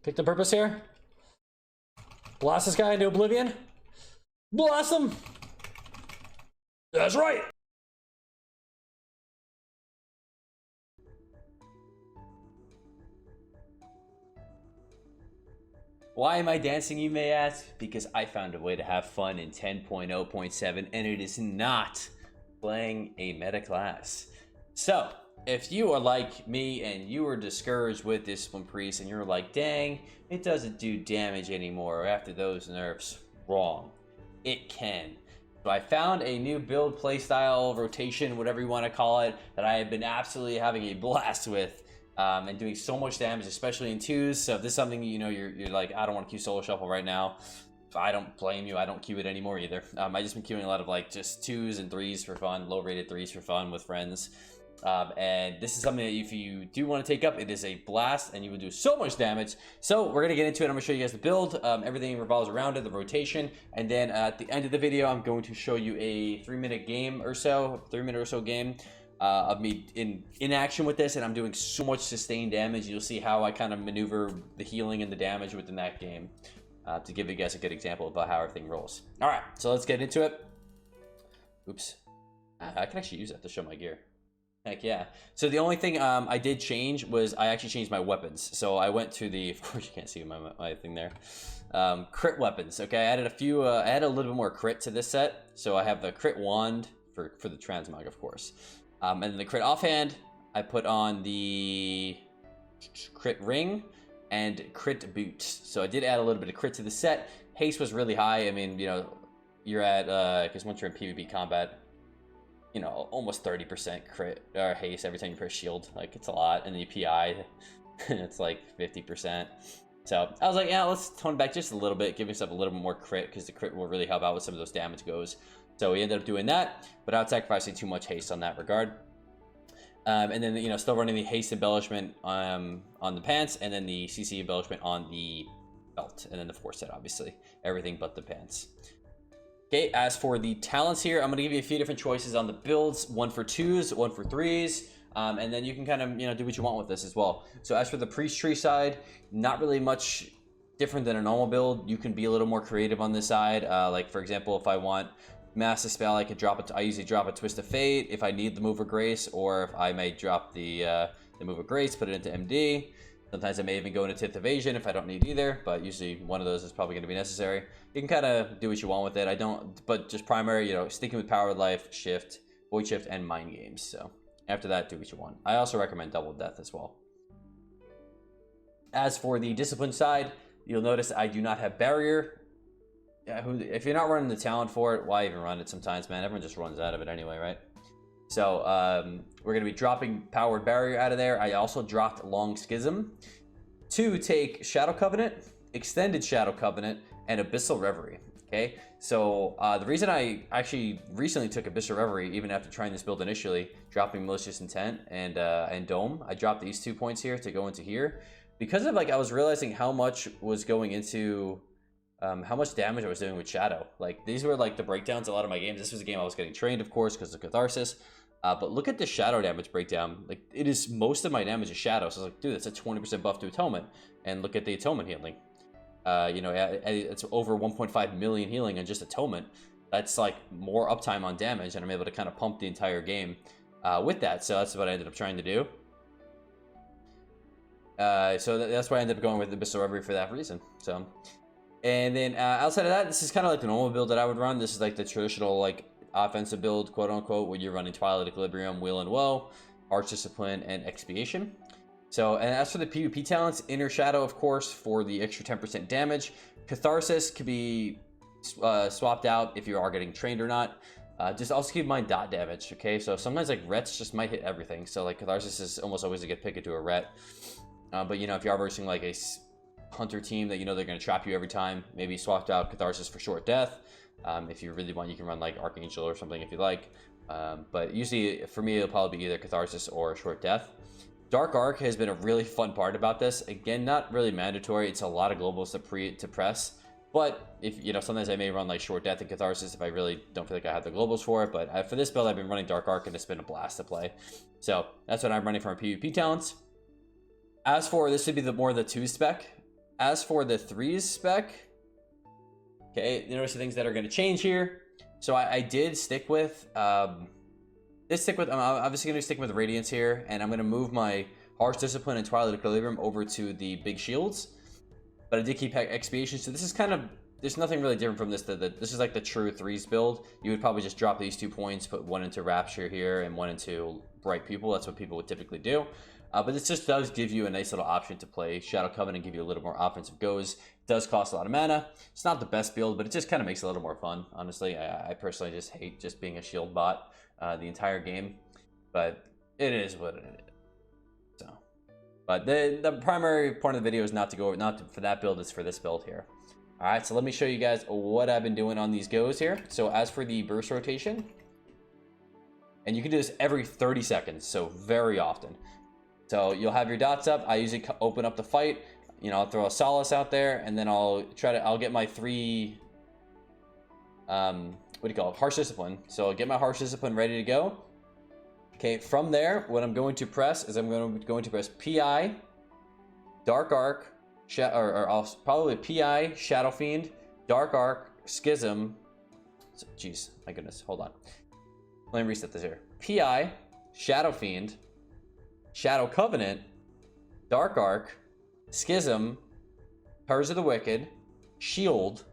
Pick the purpose here. Blast this guy into oblivion. Blast him. That's right. Why am I dancing, you may ask? Because I found a way to have fun in 10.0.7, and it is not playing a meta class. So, if you are like me and you were discouraged with Discipline Priest and you're like, dang, it doesn't do damage anymore after those nerfs, wrong. It can. So I found a new build, playstyle, rotation, whatever you want to call it, that I have been absolutely having a blast with. And doing so much damage, especially in twos. So if this is something, you know, you're like, I don't want to queue solo shuffle right now, I don't blame you. I don't queue it anymore either. I just been queuing a lot of like just twos and threes for fun, low rated threes for fun with friends. And this is something that if you do want to take up, it is a blast and you will do so much damage. So we're going to get into it. I'm going to show you guys the build. Everything revolves around it, the rotation. And then at the end of the video, I'm going to show you a 3-minute game or so, 3-minute or so game of me in action with this, and I'm doing so much sustained damage. You'll see how I kind of maneuver the healing and the damage within that game to give you guys a good example about how everything rolls. All right, so let's get into it. Oops, I can actually use that to show my gear. Heck yeah. So the only thing I did change was I actually changed my weapons. So I went to the, of course you can't see my thing there, crit weapons. Okay, I added a few, I added a little bit more crit to this set. So I have the crit wand for the transmog, of course. And then the crit offhand, I put on the crit ring and crit boot. So I did add a little bit of crit to the set. Haste was really high. I mean, you know, you're at, because once you're in PvP combat, you know, almost 30% crit or haste every time you press shield. Like, it's a lot. And then you PI, it's like 50%. So I was like, yeah, let's tone it back just a little bit, give yourself a little bit more crit, because the crit will really help out with some of those damage goes. So we ended up doing that, but without sacrificing too much haste on that regard. And then, you know, still running the haste embellishment on the pants, and then the CC embellishment on the belt, and then the 4-set, obviously. Everything but the pants. Okay, as for the talents here, I'm going to give you a few different choices on the builds. One for twos, one for threes. And then you can kind of, you know, do what you want with this as well. So as for the priest tree side, not really much different than a normal build. You can be a little more creative on this side. Like, for example, if I want massive spell, I could drop it. I usually drop a Twist of Fate if I need the Move of Grace, or if I may drop the Move of Grace, put it into MD. Sometimes I may even go into Tith Evasion if I don't need either, but usually one of those is probably going to be necessary. You can kind of do what you want with it. I don't, but just primary, you know, sticking with Power of Life, Shift, Void Shift, and Mind Games. So after that, do what you want. I also recommend Double Death as well. As for the Discipline side, you'll notice I do not have Barrier. If you're not running the talent for it, why even run it sometimes, man? Everyone just runs out of it anyway, right? So we're going to be dropping Powered Barrier out of there. I also dropped Long Schism to take Shadow Covenant, Extended Shadow Covenant, and Abyssal Reverie. Okay, so the reason I actually recently took Abyssal Reverie, even after trying this build initially, dropping Malicious Intent and Dome, I dropped these 2 points here to go into here because of, like, I was realizing how much was going into how much damage I was doing with Shadow. Like, these were like the breakdowns a lot of my games. This was a game I was getting trained, of course, because of Catharsis. But look at the Shadow damage breakdown. Like, it is, most of my damage is Shadow. So I was like, dude, that's a 20% buff to Atonement. And look at the Atonement healing. You know, it's over 1.5 million healing on just Atonement. That's like more uptime on damage, and I'm able to kind of pump the entire game with that. So that's what I ended up trying to do. So that's why I ended up going with the Abyssal Reverie for that reason. So, and then outside of that, this is kind of like the normal build that I would run. This is like the traditional, like, offensive build, quote unquote, where you're running Twilight Equilibrium, Will and Woe, Arch Discipline, and Expiation. So, and as for the PvP talents, Inner Shadow, of course, for the extra 10% damage. Catharsis could be swapped out if you are getting trained or not. Just also keep in mind dot damage, okay? So sometimes, like, Rets just might hit everything. So, like, Catharsis is almost always a good pick into a Ret. But, you know, if you are versing, like, a Hunter team that you know they're going to trap you every time, maybe swapped out Catharsis for Short Death. If you really want, you can run, like, Archangel or something if you like. But usually, for me, it'll probably be either Catharsis or Short Death. Dark Arc has been a really fun part about this. Again, not really mandatory. It's a lot of globals to press. But if, you know, sometimes I may run like Short Death and Catharsis if I really don't feel like I have the globals for it. But for this build, I've been running Dark Arc, and it's been a blast to play. So that's what I'm running for my PvP talents. As for this would be more of the 2 spec. as for the 3s spec, okay, notice the things that are going to change here. So I did stick with, I'm obviously going to stick with Radiance here, and I'm going to move my Harsh Discipline and Twilight Equilibrium over to the big shields. But I did keep Expiation, so this is kind of, there's nothing really different from this. This is like the true 3s build. You would probably just drop these 2 points, put 1 into Rapture here and 1 into Bright Pupil. That's what people would typically do. But this just does give you a nice little option to play Shadow Covenant, give you a little more offensive goes. It does cost a lot of mana. It's not the best build, but it just kind of makes it a little more fun. Honestly, I personally just hate just being a shield bot the entire game, but it is what it is. So, but the primary point of the video is not to go over, for that build, it's for this build here. All right, so let me show you guys what I've been doing on these goes here. So as for the burst rotation, and you can do this every 30 seconds, so very often. So you'll have your dots up. I usually open up the fight. You know, I'll throw a Solace out there, and then I'll get my 3, what do you call it? Harsh Discipline. So I'll get my Harsh Discipline ready to go. Okay, from there, what I'm going to press is I'm going to press PI, Dark Arc, or I'll probably PI, Shadow Fiend, Dark Arc, Schism. Jeez, my goodness, hold on. Let me reset this here. PI, Shadow Fiend, Shadow Covenant, Dark Arc, Schism, Purge of the Wicked, Shield,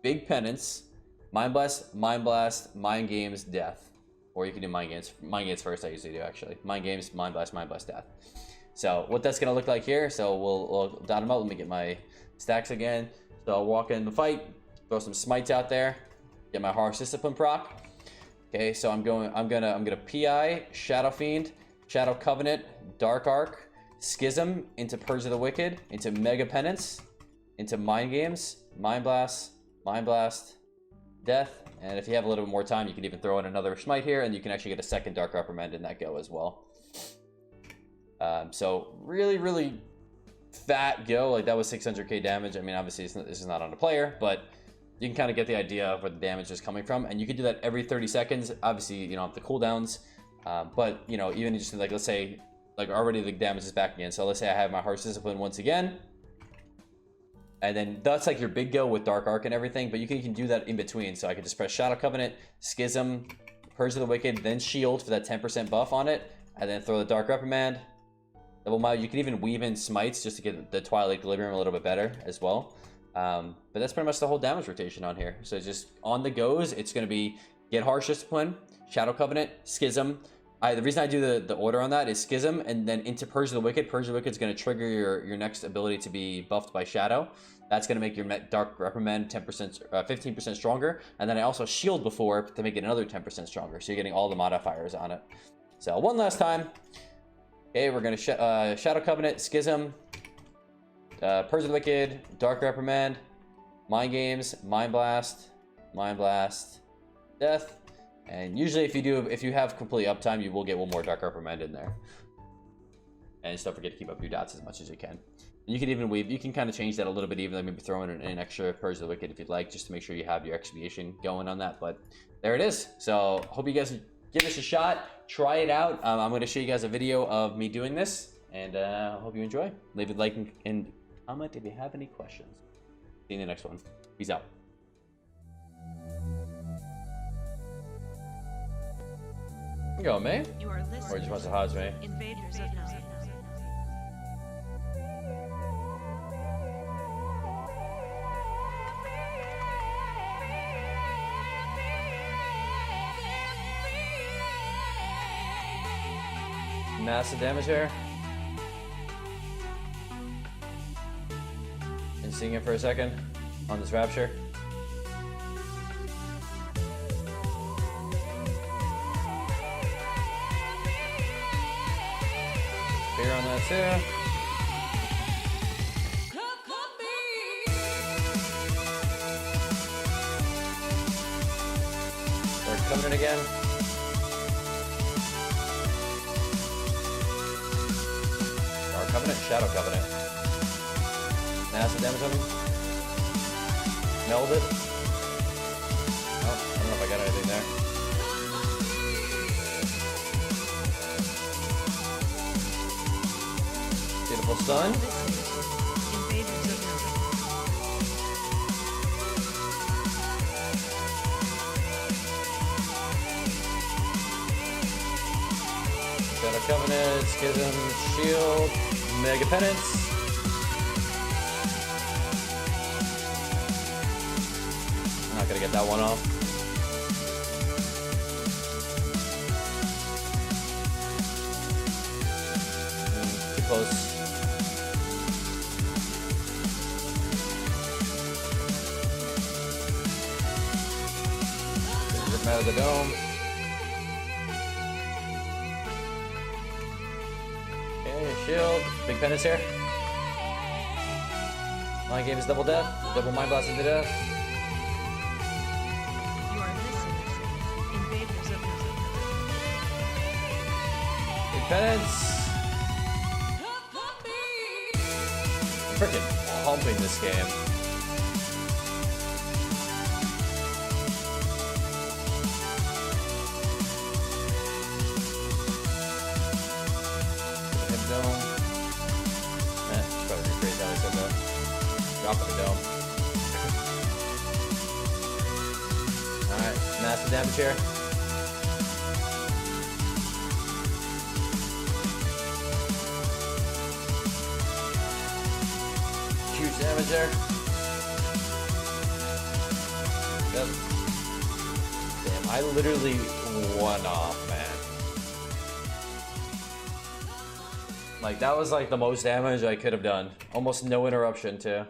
Big Penance, Mind Blast, Mind Blast, Mind Games, Death. Or you can do Mind Games. Mind Games first, I usually do, actually. Mind Games, Mind Blast, Death. So what that's going to look like here, so we'll dot them out. Let me get my stacks again. So I'll walk in the fight, throw some smites out there, get my Harsh Discipline proc. Okay, so I'm gonna PI, Shadow Fiend, Shadow Covenant, Dark Arc, Schism into Purge of the Wicked, into Mega Penance, into Mind Games, Mind Blast, Death. And if you have a little bit more time, you can even throw in another smite here, and you can actually get a second Dark Reprimand in that go as well. So really fat go. Like that was 600k damage. I mean, obviously this is not on a player, but you can kind of get the idea of where the damage is coming from, and you can do that every 30 seconds. Obviously, you don't have the cooldowns, but you know, even just like, let's say, like already the damage is back again. So let's say I have my Harsh Discipline once again, and then that's like your big go with Dark Arc and everything, but you can do that in between. So I can just press Shadow Covenant, Schism, Purge of the Wicked, then Shield for that 10% buff on it, and then throw the Dark Reprimand. Double Mile. You can even weave in smites just to get the Twilight Equilibrium a little bit better as well. But that's pretty much the whole damage rotation on here. So just on the goes, it's going to be get Harsh Discipline, Shadow Covenant, Schism. The reason I do the order on that is Schism, and then into Purge of the Wicked. Purge of the Wicked is going to trigger your next ability to be buffed by Shadow. That's going to make your Dark Reprimand 10%, 15% stronger. And then I also Shield before to make it another 10% stronger. So you're getting all the modifiers on it. So one last time. Okay, we're going to Shadow Covenant, Schism, Purge of the Wicked, Dark Reprimand, Mind Games, Mind Blast, Death. And usually if you have complete uptime, you will get one more Dark Reprimand in there. And just don't forget to keep up your dots as much as you can. You can even weave, you can kind of change that a little bit, even like maybe throw in an extra Purge of the Wicked if you'd like, just to make sure you have your expiation going on that. But there it is. So hope you guys give this a shot, try it out. I'm going to show you guys a video of me doing this, and I hope you enjoy. Leave a like and comment if you have any questions. See you in the next one. Peace out. You go, man. You are listening. Or just wants to hodge me. Invaders of Nine. Massive damage here. And seeing it for a second on this Rapture. Fear on that too. They're coming again. Covenant, Shadow Covenant. Massive damage on him. Meld it. Oh, I don't know if I got anything there. Beautiful stun. Invaders of Nine. Shadow Covenant, Schism, Shield, Mega Penance. I'm not gonna get that one off. Too close. Rip him out of the dome. Okay, shield. Big penance here. Mind game is double death. Double mind blast into death. You are listening to Invaders of Music. Big penance. Freaking pumping this game. Hit dome. Should probably rephrase how I said that. Dropping the dome. Alright, massive damage here. Huge damage there. Yep. Damn, I literally won off, man. Like, that was like the most damage I could have done. Almost no interruption, too.